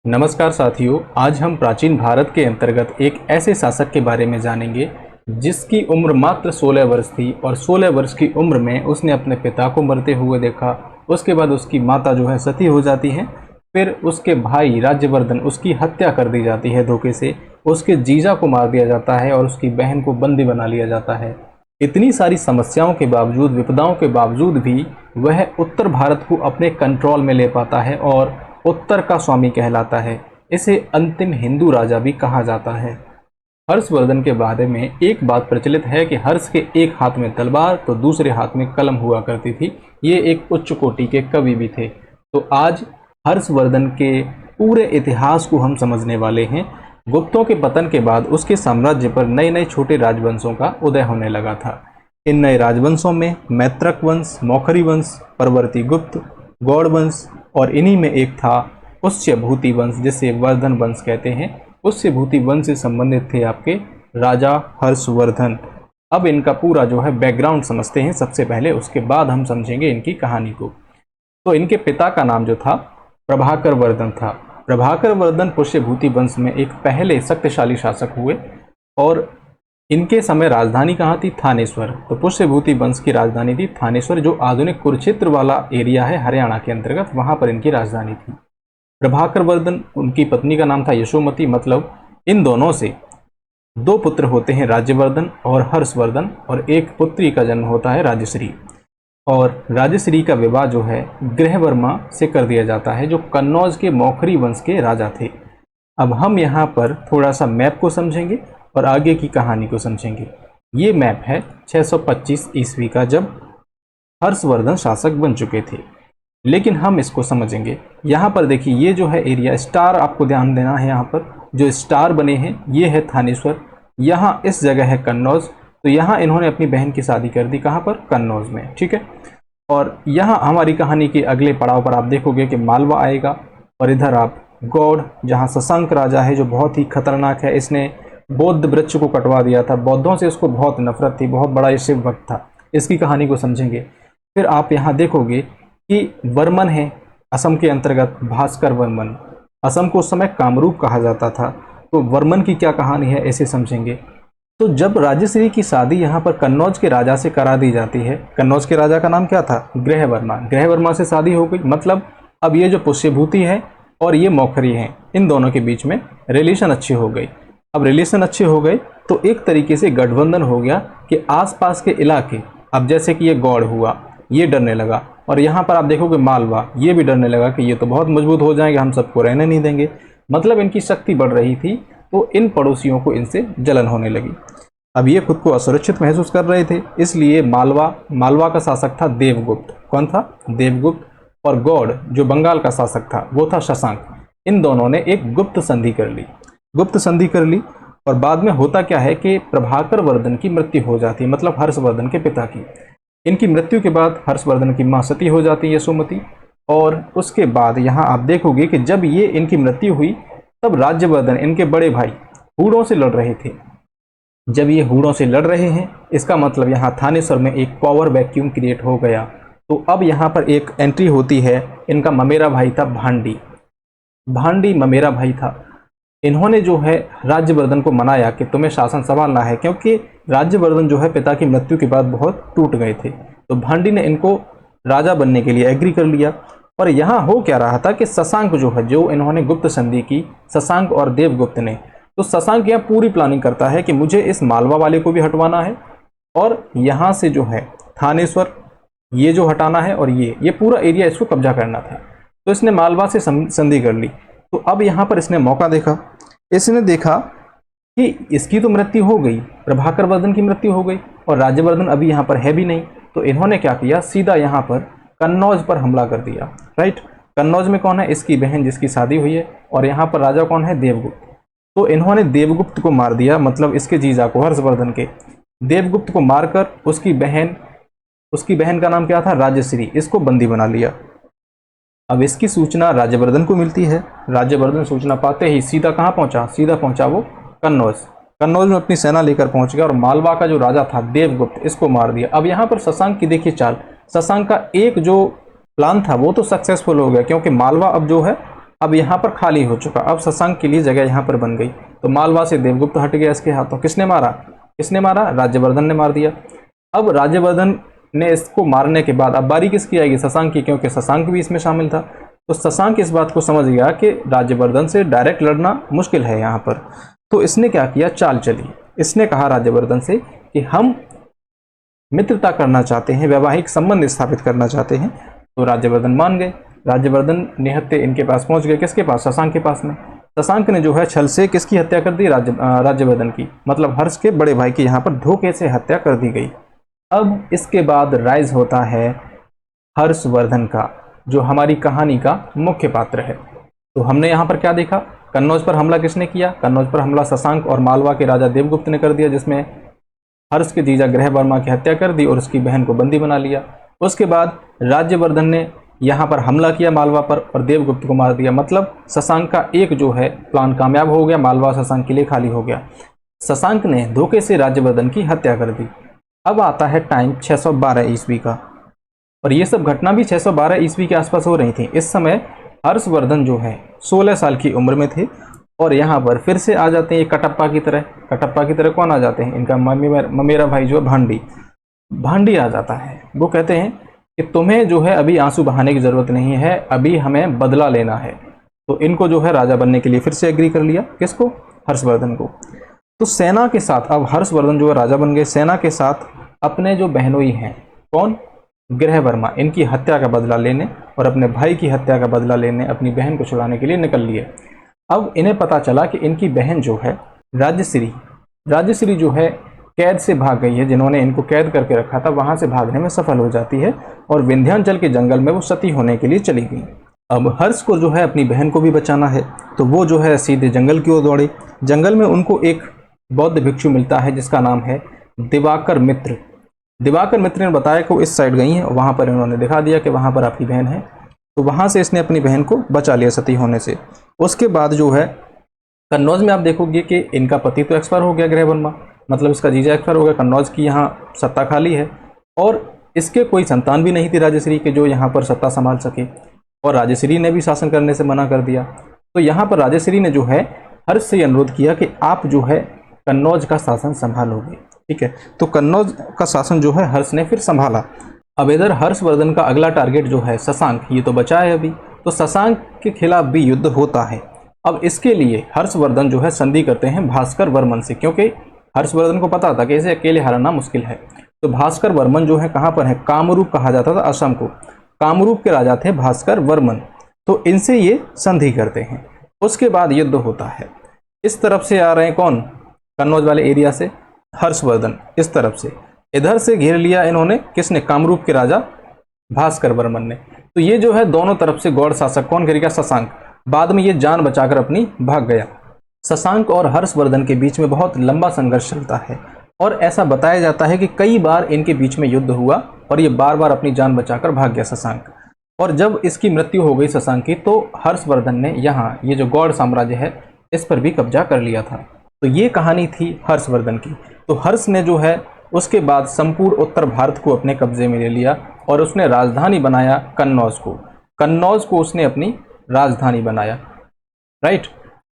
नमस्कार साथियों, आज हम प्राचीन भारत के अंतर्गत एक ऐसे शासक के बारे में जानेंगे जिसकी उम्र मात्र 16 वर्ष थी और 16 वर्ष की उम्र में उसने अपने पिता को मरते हुए देखा। उसके बाद उसकी माता जो है सती हो जाती है, फिर उसके भाई राज्यवर्धन उसकी हत्या कर दी जाती है धोखे से, उसके जीजा को मार दिया जाता है और उसकी बहन को बंदी बना लिया जाता है। इतनी सारी समस्याओं के बावजूद, विपदाओं के बावजूद भी वह उत्तर भारत को अपने कंट्रोल में ले पाता है और उत्तर का स्वामी कहलाता है। इसे अंतिम हिंदू राजा भी कहा जाता है। हर्षवर्धन के बारे में एक बात प्रचलित है कि हर्ष के एक हाथ में तलवार तो दूसरे हाथ में कलम हुआ करती थी। ये एक उच्च कोटि के कवि भी थे। तो आज हर्षवर्धन के पूरे इतिहास को हम समझने वाले हैं। गुप्तों के पतन के बाद उसके साम्राज्य पर नए नए छोटे राजवंशों का उदय होने लगा था। इन नए राजवंशों में मैत्रक वंश, मौखरी वंश, परवर्ती गुप्त, गौड़ वंश और इन्हीं में एक था पुष्यभूति वंश, जिसे वर्धन वंश कहते हैं। पुष्यभूति वंश से संबंधित थे आपके राजा हर्षवर्धन। अब इनका पूरा जो है बैकग्राउंड समझते हैं सबसे पहले, उसके बाद हम समझेंगे इनकी कहानी को। तो इनके पिता का नाम जो था प्रभाकर वर्धन था। प्रभाकर वर्धन पुष्यभूति वंश में एक पहले शक्तिशाली शासक हुए और इनके समय राजधानी कहाँ थी? थानेश्वर। तो पुष्यभूति वंश की राजधानी थी थानेश्वर, जो आधुनिक कुरुक्षेत्र वाला एरिया है हरियाणा के अंतर्गत, वहां पर इनकी राजधानी थी। प्रभाकर वर्धन, उनकी पत्नी का नाम था यशोमती। मतलब इन दोनों से दो पुत्र होते हैं, राज्यवर्धन और हर्षवर्धन, और एक पुत्री का जन्म होता है राजश्री। और राजश्री का विवाह जो है गृहवर्मा से कर दिया जाता है, जो कन्नौज के मौखरी वंश के राजा थे। अब हम यहाँ पर थोड़ा सा मैप को समझेंगे और आगे की कहानी को समझेंगे। ये मैप है 625 ईस्वी का, जब हर्षवर्धन शासक बन चुके थे। लेकिन हम इसको समझेंगे। यहाँ पर देखिए, ये जो है एरिया, स्टार आपको ध्यान देना है। यहाँ पर जो स्टार बने हैं ये है थानेश्वर। यहाँ इस जगह है कन्नौज। तो यहाँ इन्होंने अपनी बहन की शादी कर दी, कहाँ पर? कन्नौज में, ठीक है। और यहाँ हमारी कहानी के अगले पड़ाव पर आप देखोगे कि मालवा आएगा, और इधर आप गौड़, जहाँ शशांक राजा है जो बहुत ही खतरनाक है। इसने बौद्ध वृक्ष को कटवा दिया था, बौद्धों से उसको बहुत नफरत थी, बहुत बड़ा ये शिव भक्त था। इसकी कहानी को समझेंगे। फिर आप यहाँ देखोगे कि वर्मन है असम के अंतर्गत, भास्कर वर्मन। असम को उस समय कामरूप कहा जाता था। तो वर्मन की क्या कहानी है, ऐसे समझेंगे। तो जब राजश्री की शादी यहाँ पर कन्नौज के राजा से करा दी जाती है, कन्नौज के राजा का नाम क्या था? गृहवर्मा। गृहवर्मा से शादी हो गई। मतलब अब ये जो पुष्यभूति है और ये मौखरी है, इन दोनों के बीच में रिलेशन अच्छी हो गई। अब रिलेशन अच्छे हो गए तो एक तरीके से गठबंधन हो गया कि आसपास के इलाके, अब जैसे कि ये गौड़ हुआ, ये डरने लगा, और यहाँ पर आप देखोगे मालवा, ये भी डरने लगा कि ये तो बहुत मजबूत हो जाएंगे, हम सबको रहने नहीं देंगे। मतलब इनकी शक्ति बढ़ रही थी, तो इन पड़ोसियों को इनसे जलन होने लगी। अब ये खुद को असुरक्षित महसूस कर रहे थे, इसलिए मालवा का शासक था देवगुप्त। कौन था? देवगुप्त। और गौड़ जो बंगाल का शासक था वो था शशांक। इन दोनों ने एक गुप्त संधि कर ली। और बाद में होता क्या है कि प्रभाकर वर्धन की मृत्यु हो जाती है, मतलब हर्षवर्धन के पिता की। इनकी मृत्यु के बाद हर्षवर्धन की मां सती हो जाती है, यशोमती। और उसके बाद यहाँ आप देखोगे कि जब ये इनकी मृत्यु हुई, तब राज्यवर्धन, इनके बड़े भाई, हूणों से लड़ रहे थे। जब ये हूणों से लड़ रहे हैं, इसका मतलब यहाँ थानेश्वर में एक पावर वैक्यूम क्रिएट हो गया। तो अब यहाँ पर एक एंट्री होती है। इनका ममेरा भाई था भांडी ममेरा भाई था। इन्होंने जो है राज्यवर्धन को मनाया कि तुम्हें शासन संभालना है, क्योंकि राज्यवर्धन जो है पिता की मृत्यु के बाद बहुत टूट गए थे। तो भांडी ने इनको राजा बनने के लिए एग्री कर लिया। और यहाँ हो क्या रहा था कि शशांक जो है, जो इन्होंने गुप्त संधि की, शशांक और देवगुप्त ने, तो शशांक यहाँ पूरी प्लानिंग करता है कि मुझे इस मालवा वाले को भी हटवाना है, और यहाँ से जो है थानेश्वर ये जो हटाना है, और ये पूरा एरिया इसको कब्जा करना था। तो इसने मालवा से संधि कर ली। तो अब यहाँ पर इसने मौका देखा। इसने देखा कि इसकी तो मृत्यु हो गई, प्रभाकर वर्धन की मृत्यु हो गई, और राज्यवर्धन अभी यहाँ पर है भी नहीं। तो इन्होंने क्या किया, सीधा यहाँ पर कन्नौज पर हमला कर दिया। राइट। कन्नौज में कौन है? इसकी बहन जिसकी शादी हुई है। और यहाँ पर राजा कौन है? देवगुप्त। तो इन्होंने देवगुप्त को मार दिया, मतलब इसके जीजा को, हर्षवर्धन के। देवगुप्त को मारकर उसकी बहन का नाम क्या था? राजश्री। इसको बंदी बना लिया। अब इसकी सूचना राज्यवर्धन को मिलती है। राज्यवर्धन सूचना पाते ही सीधा कहाँ पहुंचा? सीधा पहुंचा वो कन्नौज में अपनी सेना लेकर पहुंच गया, और मालवा का जो राजा था देवगुप्त, इसको मार दिया। अब यहाँ पर शशांक की देखिए चाल। शशांक का एक जो प्लान था वो तो सक्सेसफुल हो गया, क्योंकि मालवा अब जो है अब यहाँ पर खाली हो चुका, अब शशांक के लिए जगह यहाँ पर बन गई। तो मालवा से देवगुप्त हट गया इसके हाथों। किसने मारा? किसने मारा? राज्यवर्धन ने मार दिया। अब राज्यवर्धन ने इसको मारने के बाद अब बारी किसकी आएगी? शशांक की, क्योंकि शशांक भी इसमें शामिल था। तो शशांक इस बात को समझ गया कि राज्यवर्धन से डायरेक्ट लड़ना मुश्किल है यहाँ पर। तो इसने क्या किया? चाल चली। इसने कहा राज्यवर्धन से कि हम मित्रता करना चाहते हैं, वैवाहिक संबंध स्थापित करना चाहते हैं। तो राज्यवर्धन मान गए। राज्यवर्धन निहत्थे इनके पास पहुंच गए। किसके पास? शशांक के पास में। शशांक ने जो है छल से किसकी हत्या कर दी? राज्यवर्धन की, मतलब हर्ष के बड़े भाई की यहाँ पर धोखे से हत्या कर दी गई। अब इसके बाद राइज होता है हर्षवर्धन का, जो हमारी कहानी का मुख्य पात्र है। तो हमने यहाँ पर क्या देखा? कन्नौज पर हमला किसने किया? कन्नौज पर हमला शशांक और मालवा के राजा देवगुप्त ने कर दिया, जिसमें हर्ष के जीजा ग्रह वर्मा की हत्या कर दी और उसकी बहन को बंदी बना लिया। उसके बाद राज्यवर्धन ने यहाँ पर हमला किया मालवा पर और देवगुप्त को मार दिया। मतलब शशांक का एक जो है प्लान कामयाब हो गया, मालवा शशांक के लिए खाली हो गया। शशांक ने धोखे से राज्यवर्धन की हत्या कर दी। अब आता है टाइम 612 ईस्वी का, और ये सब घटना भी 612 ईस्वी के आसपास हो रही थी। इस समय हर्षवर्धन जो है 16 साल की उम्र में थे और यहाँ पर फिर से आ जाते हैं ये कटप्पा की तरह। कटप्पा की तरह कौन आ जाते हैं? इनका ममेरा भाई जो है भांडी आ जाता है। वो कहते हैं कि तुम्हें जो है अभी आंसू बहाने की जरूरत नहीं है, अभी हमें बदला लेना है। तो इनको जो है राजा बनने के लिए फिर से एग्री कर लिया। किसको? हर्षवर्धन को। तो सेना के साथ अब हर्षवर्धन जो है राजा बन गए। सेना के साथ अपने जो बहनोई हैं, कौन? ग्रह वर्मा, इनकी हत्या का बदला लेने और अपने भाई की हत्या का बदला लेने, अपनी बहन को छुड़ाने के लिए निकल लिए। अब इन्हें पता चला कि इनकी बहन जो है राजश्री जो है कैद से भाग गई है। जिन्होंने इनको कैद करके रखा था वहां से भागने में सफल हो जाती है और विंध्याचल के जंगल में वो सती होने के लिए चली गई। अब हर्ष को जो है अपनी बहन को भी बचाना है, तो वो जो है सीधे जंगल की ओर दौड़े। जंगल में उनको एक बौद्ध भिक्षु मिलता है जिसका नाम है दिवाकर मित्र। दिवाकर मित्र ने बताया कि वो इस साइड गई हैं, वहां पर इन्होंने दिखा दिया कि वहां पर आपकी बहन है। तो वहां से इसने अपनी बहन को बचा लिया सती होने से। उसके बाद जो है कन्नौज में आप देखोगे कि इनका पति तो एक्सपायर हो गया, ग्रह वर्मा, मतलब इसका जीजा एक्सपायर हो गया। कन्नौज की यहाँ सत्ता खाली है और इसके कोई संतान भी नहीं थी राजश्री के जो यहाँ पर सत्ता संभाल सके, और राजश्री ने भी शासन करने से मना कर दिया। तो यहाँ पर राजश्री ने जो है हर्ष से अनुरोध किया कि आप जो है कन्नौज का शासन संभालोगे। ठीक है, तो कन्नौज का शासन जो है हर्ष ने फिर संभाला। अब इधर हर्षवर्धन का अगला टारगेट जो है शशांक, ये तो बचा है अभी, तो शशांक के खिलाफ भी युद्ध होता है। अब इसके लिए हर्षवर्धन जो है संधि करते हैं भास्कर वर्मन से, क्योंकि हर्षवर्धन को पता था कि इसे अकेले हराना मुश्किल है। तो भास्कर वर्मन जो है कहाँ पर है? कामरूप कहा जाता था असम को। कामरूप के राजा थे भास्कर वर्मन, तो इनसे ये संधि करते हैं। उसके बाद युद्ध होता है। इस तरफ से आ रहे हैं कौन? कन्नौज वाले एरिया से हर्षवर्धन, इस तरफ से इधर से घेर लिया इन्होंने। किसने? कामरूप के राजा भास्कर वर्मन ने। तो ये जो है दोनों तरफ से गौड़ शासक कौन घेर गया? शशांक। बाद में ये जान बचाकर अपनी भाग गया। शशांक और हर्षवर्धन के बीच में बहुत लंबा संघर्ष चलता है और ऐसा बताया जाता है कि कई बार इनके बीच में युद्ध हुआ और ये बार बार अपनी जान बचाकर भाग गया शशांक। और जब इसकी मृत्यु हो गई शशांक की, तो हर्षवर्धन ने यहाँ ये जो गौड़ साम्राज्य है इस पर भी कब्जा कर लिया था। तो ये कहानी थी हर्षवर्धन की। तो हर्ष ने जो है उसके बाद संपूर्ण उत्तर भारत को अपने कब्जे में ले लिया और उसने राजधानी बनाया कन्नौज को। कन्नौज को उसने अपनी राजधानी बनाया, राइट।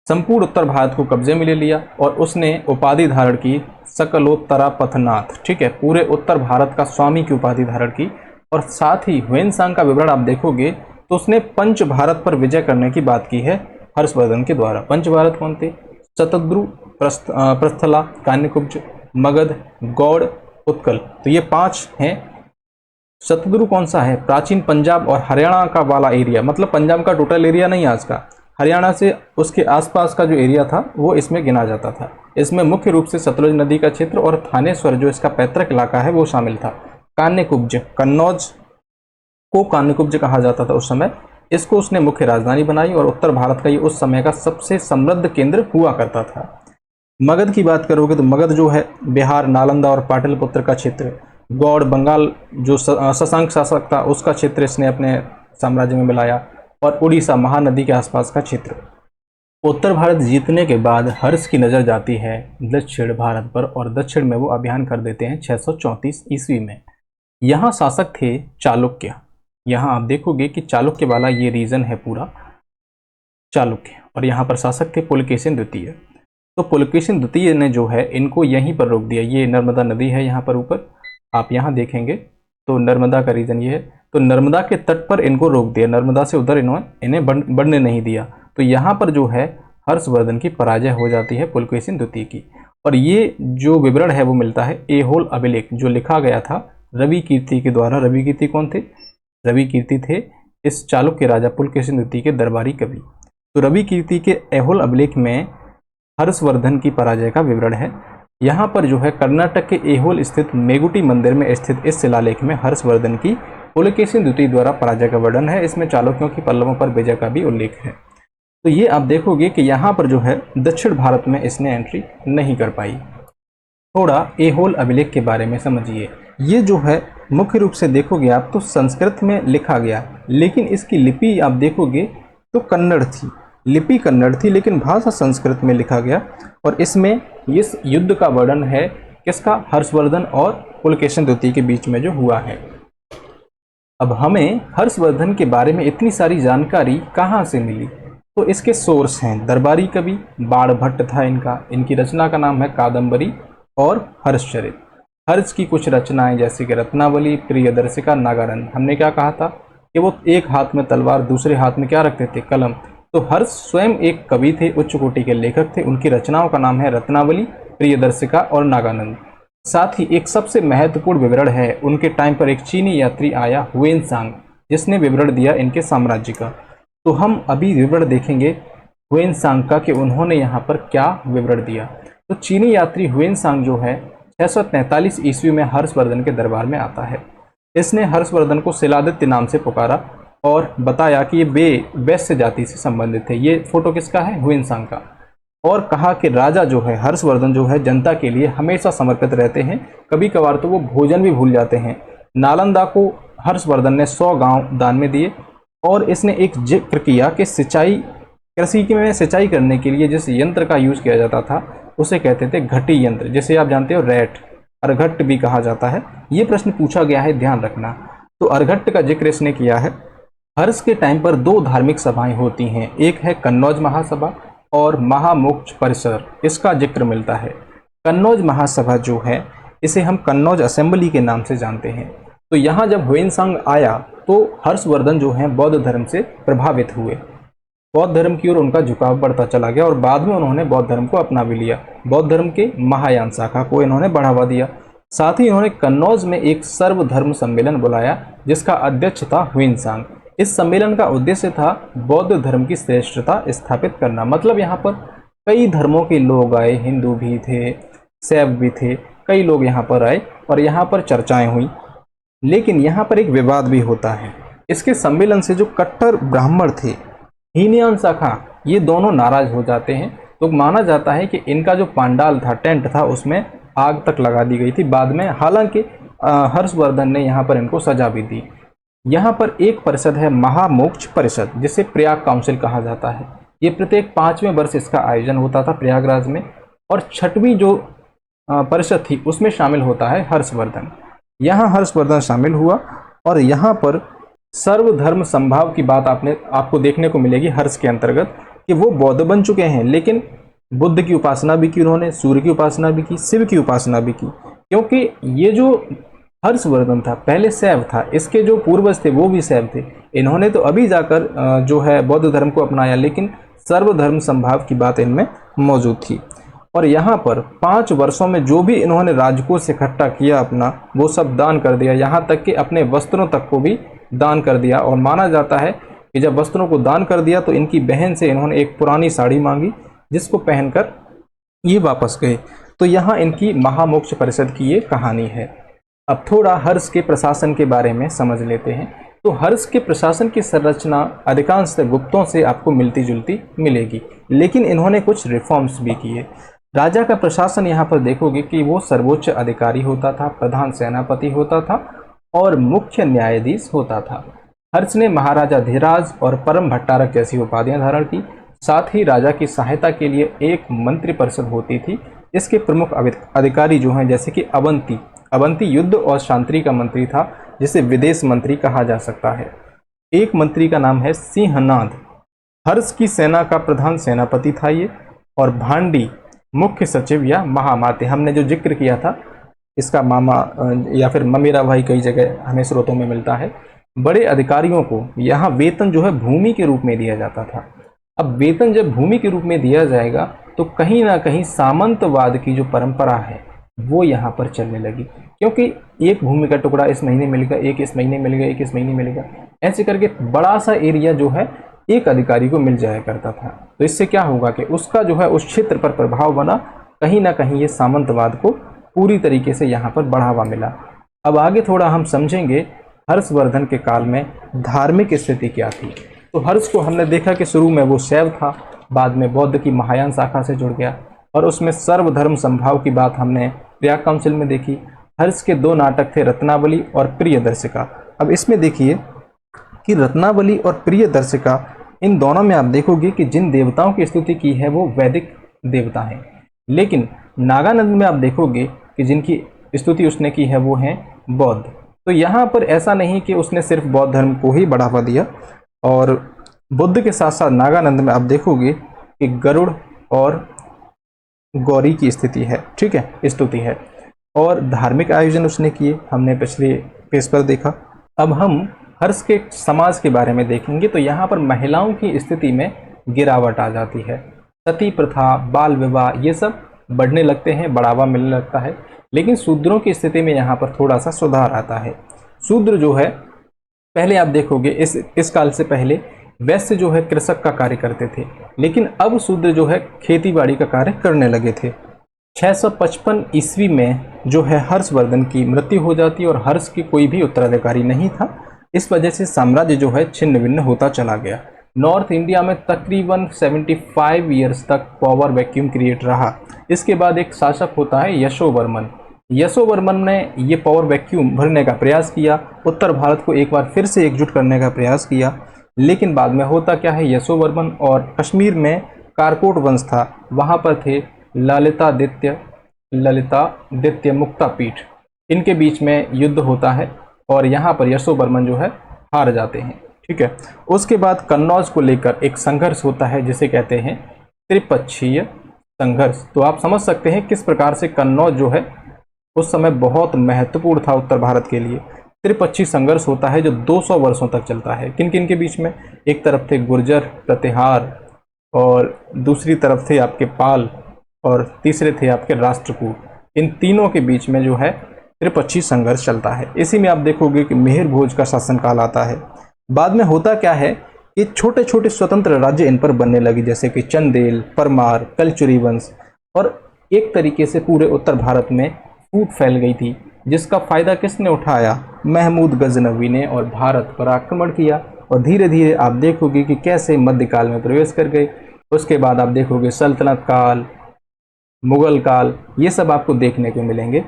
संपूर्ण उत्तर भारत को कब्जे में ले लिया और उसने उपाधि धारण की सकलोत्तरा पथनाथ। ठीक है, पूरे उत्तर भारत का स्वामी की उपाधि धारण की। और साथ ही ह्वेनसांग का विवरण आप देखोगे तो उसने पंच भारत पर विजय करने की बात की है हर्षवर्धन के द्वारा। पंच भारत कौन थे? शतद्रु, प्रस्थला, कान्यकुब्ज, मगध, गौड़, उत्कल। तो ये 5 हैं। शतद्रु कौन सा है? प्राचीन पंजाब और हरियाणा का वाला एरिया, मतलब पंजाब का टोटल एरिया नहीं आज का, हरियाणा से उसके आसपास का जो एरिया था वो इसमें गिना जाता था। इसमें मुख्य रूप से सतलुज नदी का क्षेत्र और थानेश्वर जो इसका पैतृक इलाका है वो शामिल था। कान्यकुब्ज, कन्नौज को कान्यकुब्ज कहा जाता था उस समय। इसको उसने मुख्य राजधानी बनाई और उत्तर भारत का ये उस समय का सबसे समृद्ध केंद्र हुआ करता था। मगध की बात करोगे तो मगध जो है बिहार, नालंदा और पाटलिपुत्र का क्षेत्र। गौड़, बंगाल जो शशांक शासक था उसका क्षेत्र इसने अपने साम्राज्य में मिलाया। और उड़ीसा, महानदी के आसपास का क्षेत्र। उत्तर भारत जीतने के बाद हर्ष की नज़र जाती है दक्षिण भारत पर और दक्षिण में वो अभियान कर देते हैं 634 ईस्वी में। यहाँ शासक थे चालुक्य। यहाँ आप देखोगे कि चालुक्य वाला ये रीजन है पूरा, चालुक्य, और यहाँ पर शासक थे पुलकेशिन द्वितीय। तो पुलकेशिन द्वितीय ने जो है इनको यहीं पर रोक दिया। ये नर्मदा नदी है यहाँ पर ऊपर, आप यहाँ देखेंगे तो नर्मदा का रीजन ये है। तो नर्मदा के तट पर इनको रोक दिया, नर्मदा से उधर इन्हें बढ़ने नहीं दिया। तो यहाँ पर जो है हर्षवर्धन की पराजय हो जाती है पुलकेशिन द्वितीय की। और ये जो विवरण है वो मिलता है ऐहोल अभिलेख, जो लिखा गया था रवि कीर्ति के द्वारा। रवि कीर्ति कौन थे? रवि कीर्ति थे इस चालुक्य राजा पुलकेशिन द्वितीय के दरबारी कवि। तो रवि कीर्ति के ऐहोल अभिलेख में हर्षवर्धन की पराजय का विवरण है। यहाँ पर जो है कर्नाटक के ऐहोल स्थित मेगुटी मंदिर में स्थित इस शिलालेख में हर्षवर्धन की पुलकेशिन द्वितीय द्वारा पराजय का वर्णन है। इसमें चालुक्यों की पल्लवों पर विजय का भी उल्लेख है। तो ये आप देखोगे कि यहाँ पर जो है दक्षिण भारत में इसने एंट्री नहीं कर पाई। थोड़ा ऐहोल अभिलेख के बारे में समझिए। ये जो है मुख्य रूप से देखोगे आप तो संस्कृत में लिखा गया, लेकिन इसकी लिपि आप देखोगे तो कन्नड़ थी। लिपि कन्नड़ थी लेकिन भाषा संस्कृत में लिखा गया। और इसमें इस युद्ध का वर्णन है किसका? हर्षवर्धन और पुलकेशिन द्वितीय के बीच में जो हुआ है। अब हमें हर्षवर्धन के बारे में इतनी सारी जानकारी कहाँ से मिली? तो इसके सोर्स हैं दरबारी कवि बाणभट्ट था इनकी रचना का नाम है कादम्बरी और हर्षचरित। हर्ष की कुछ रचनाएं जैसे कि रत्नावली, प्रियदर्शिका, नागानंद। हमने क्या कहा था कि वो एक हाथ में तलवार दूसरे हाथ में क्या रखते थे? कलम। तो हर्ष स्वयं एक कवि थे, उच्च कोटि के लेखक थे। उनकी रचनाओं का नाम है रत्नावली, प्रियदर्शिका और नागानंद। साथ ही एक सबसे महत्वपूर्ण विवरण है, उनके टाइम पर एक चीनी यात्री आया हुएनसांग, जिसने विवरण दिया इनके साम्राज्य का। तो हम अभी विवरण देखेंगे हुएनसांग का कि उन्होंने यहाँ पर क्या विवरण दिया। तो चीनी यात्री हुएनसांग जो है 643 ईस्वी में हर्षवर्धन के दरबार में आता है। इसने हर्षवर्धन को शिलादित्य नाम से पुकारा और बताया कि ये वैश्य जाति से संबंधित थे। ये फोटो किसका है? हुएनसांग का। और कहा कि राजा जो है हर्षवर्धन जो है जनता के लिए हमेशा समर्पित रहते हैं, कभी कभार तो वो भोजन भी भूल जाते हैं। नालंदा को हर्षवर्धन ने 100 गांव दान में दिए। और इसने एक जिक्र किया कि कृषि में सिंचाई करने के लिए जिस यंत्र का यूज किया जाता था उसे कहते थे घटी यंत्र, जिसे आप जानते हो रैट, अर्घट भी कहा जाता है। ये प्रश्न पूछा गया है, ध्यान रखना। तो अर्घट का जिक्र इसने किया है। हर्ष के टाइम पर 2 धार्मिक सभाएं होती हैं, एक है कन्नौज महासभा और महामोक्ष परिसर, इसका जिक्र मिलता है। कन्नौज महासभा जो है इसे हम कन्नौज असेंबली के नाम से जानते हैं। तो यहाँ जब हुएनसांग आया तो हर्षवर्धन जो है बौद्ध धर्म से प्रभावित हुए, बौद्ध धर्म की ओर उनका झुकाव बढ़ता चला गया और बाद में उन्होंने बौद्ध धर्म को अपना भी लिया। बौद्ध धर्म के महायान शाखा को इन्होंने बढ़ावा दिया। साथ ही इन्होंने कन्नौज में एक सर्वधर्म सम्मेलन बुलाया जिसका अध्यक्ष था हुएनसांग। इस सम्मेलन का उद्देश्य था बौद्ध धर्म की श्रेष्ठता स्थापित करना। मतलब यहाँ पर कई धर्मों के लोग आए, हिंदू भी थे, शैव भी थे, कई लोग यहाँ पर आए और यहाँ पर चर्चाएं हुई। लेकिन यहाँ पर एक विवाद भी होता है। इसके सम्मेलन से जो कट्टर ब्राह्मण थे, हीनयान शाखा, ये दोनों नाराज हो जाते हैं। तो माना जाता है कि इनका जो पांडाल था, टेंट था, उसमें आग तक लगा दी गई थी बाद में। हालांकि हर्षवर्धन ने यहाँ पर इनको सजा भी दी। यहाँ पर एक परिषद है महामोक्ष परिषद, जिसे प्रयाग काउंसिल कहा जाता है। ये प्रत्येक 5वें वर्ष इसका आयोजन होता था प्रयागराज में। और 6वीं जो परिषद थी उसमें शामिल होता है हर्षवर्धन। यहाँ हर्षवर्धन शामिल हुआ और यहाँ पर सर्वधर्म संभाव की बात आपको देखने को मिलेगी हर्ष के अंतर्गत, कि वो बौद्ध बन चुके हैं लेकिन बुद्ध की उपासना भी की उन्होंने, सूर्य की उपासना भी की, शिव की उपासना भी की। क्योंकि ये जो हर्षवर्धन था पहले शैव था, इसके जो पूर्वज थे वो भी शैव थे। इन्होंने तो अभी जाकर जो है बौद्ध धर्म को अपनाया, लेकिन सर्वधर्म संभाव की बात इनमें मौजूद थी। और यहाँ पर 5 वर्षों में जो भी इन्होंने राजकोष इकट्ठा किया अपना, वो सब दान कर दिया। यहाँ तक कि अपने वस्त्रों तक को भी दान कर दिया। और माना जाता है कि जब वस्त्रों को दान कर दिया तो इनकी बहन से इन्होंने एक पुरानी साड़ी मांगी, जिसको पहनकर ये वापस गए। तो यहाँ इनकी महामोक्ष परिषद की ये कहानी है। अब थोड़ा हर्ष के प्रशासन के बारे में समझ लेते हैं। तो हर्ष के प्रशासन की संरचना अधिकांशतः गुप्तों से आपको मिलती जुलती मिलेगी, लेकिन इन्होंने कुछ रिफॉर्म्स भी किए। राजा का प्रशासन यहाँ पर देखोगे कि वो सर्वोच्च अधिकारी होता था, प्रधान सेनापति होता था और मुख्य न्यायाधीश होता था। हर्ष ने महाराजा धीराज और परम भट्टारक जैसी उपाधियां धारण की। साथ ही राजा की सहायता के लिए एक मंत्री परिषद होती थी। इसके प्रमुख अधिकारी जो हैं जैसे कि अवंती युद्ध और शांति का मंत्री था, जिसे विदेश मंत्री कहा जा सकता है। एक मंत्री का नाम है सिंहनाद। हर्ष की सेना का प्रधान सेनापति था ये, और भांडी मुख्य सचिव या महामात्य, हमने जो जिक्र किया था इसका मामा या फिर ममेरा भाई कई जगह हमें स्रोतों में मिलता है। बड़े अधिकारियों को यहाँ वेतन जो है भूमि के रूप में दिया जाता था। अब वेतन जब भूमि के रूप में दिया जाएगा तो कहीं ना कहीं सामंतवाद की जो परंपरा है वो यहाँ पर चलने लगी, क्योंकि एक भूमि का टुकड़ा इस महीने मिलेगा, एक इस महीने मिलेगा, एक इस महीने मिलेगा, ऐसे करके बड़ा सा एरिया जो है एक अधिकारी को मिल जाया करता था। तो इससे क्या होगा कि उसका जो है उस क्षेत्र पर प्रभाव बना, कहीं ना कहीं ये सामंतवाद को पूरी तरीके से यहाँ पर बढ़ावा मिला। अब आगे थोड़ा हम समझेंगे हर्षवर्धन के काल में धार्मिक स्थिति क्या थी। तो हर्ष को हमने देखा कि शुरू में वो शैव था, बाद में बौद्ध की महायान शाखा से जुड़ गया, और उसमें सर्वधर्म संभाव की बात हमने प्रयाग काउंसिल में देखी। हर्ष के 2 नाटक थे, रत्नावली और प्रियदर्शिका। अब इसमें देखिए कि रत्नावली और प्रियदर्शिका, इन दोनों में आप देखोगे कि जिन देवताओं की स्तुति की है वो वैदिक देवता हैं, लेकिन नागानंद में आप देखोगे कि जिनकी स्तुति उसने की है वो हैं बौद्ध। तो यहाँ पर ऐसा नहीं कि उसने सिर्फ बौद्ध धर्म को ही बढ़ावा दिया, और बुद्ध के साथ साथ नागानंद में आप देखोगे कि गरुड़ और गौरी की स्थिति है, ठीक है, स्तुति है, और धार्मिक आयोजन उसने किए, हमने पिछले पेज पर देखा। अब हम हर्ष के समाज के बारे में देखेंगे तो यहाँ पर महिलाओं की स्थिति में गिरावट आ जाती है। सती प्रथा, बाल विवाह, ये सब बढ़ने लगते हैं, बढ़ावा मिलने लगता है, लेकिन शूद्रों की स्थिति में यहाँ पर थोड़ा सा सुधार आता है। शूद्र जो है, पहले आप देखोगे इस काल से पहले वैश्य जो है कृषक का कार्य करते थे, लेकिन अब शूद्र जो है खेती बाड़ी का कार्य करने लगे थे। 655 ईस्वी में जो है हर्षवर्धन की मृत्यु हो जाती है, और हर्ष की कोई भी उत्तराधिकारी नहीं था। इस वजह से साम्राज्य जो है छिन्न भिन्न होता चला गया। नॉर्थ इंडिया में तकरीबन 75 ईयर्स तक पावर वैक्यूम क्रिएट रहा। इसके बाद एक शासक होता है यशोवर्मन। यशोवर्मन ने ये पावर वैक्यूम भरने का प्रयास किया, उत्तर भारत को एक बार फिर से एकजुट करने का प्रयास किया, लेकिन बाद में होता क्या है, यशोवर्मन और कश्मीर में कारकोट वंश था, वहाँ पर थे ललितादित्य मुक्तापीठ, इनके बीच में युद्ध होता है और यहाँ पर यशोवर्मन जो है हार जाते हैं, ठीक है। उसके बाद कन्नौज को लेकर एक संघर्ष होता है जिसे कहते हैं त्रिपक्षीय संघर्ष। तो आप समझ सकते हैं किस प्रकार से कन्नौज जो है उस समय बहुत महत्वपूर्ण था उत्तर भारत के लिए। त्रिपक्षीय संघर्ष होता है जो 200 वर्षों तक चलता है। किन किन के बीच में? एक तरफ थे गुर्जर, प्रतिहार, और दूसरी तरफ थे आपके पाल, और तीसरे थे आपके राष्ट्रकूट। इन तीनों के बीच में जो है त्रिपक्षीय संघर्ष चलता है। इसी में आप देखोगे कि मिहिर भोज का शासनकाल आता है। बाद में होता क्या है कि छोटे छोटे स्वतंत्र राज्य इन पर बनने लगे, जैसे कि चंदेल, परमार, कलचुरी वंश, और एक तरीके से पूरे उत्तर भारत में फूट फैल गई थी, जिसका फायदा किसने उठाया? महमूद गजनवी ने, और भारत पर आक्रमण किया, और धीरे धीरे आप देखोगे कि कैसे मध्यकाल में प्रवेश कर गए। उसके बाद आप देखोगे सल्तनत काल, मुगल काल, ये सब आपको देखने को मिलेंगे।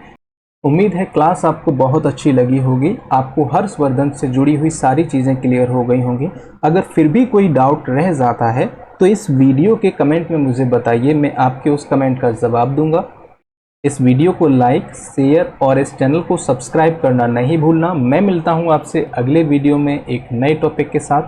उम्मीद है क्लास आपको बहुत अच्छी लगी होगी, आपको हर्षवर्धन से जुड़ी हुई सारी चीज़ें क्लियर हो गई होंगी। अगर फिर भी कोई डाउट रह जाता है तो इस वीडियो के कमेंट में मुझे बताइए, मैं आपके उस कमेंट का जवाब दूंगा। इस वीडियो को लाइक, शेयर और इस चैनल को सब्सक्राइब करना नहीं भूलना। मैं मिलता हूं आपसे अगले वीडियो में एक नए टॉपिक के साथ।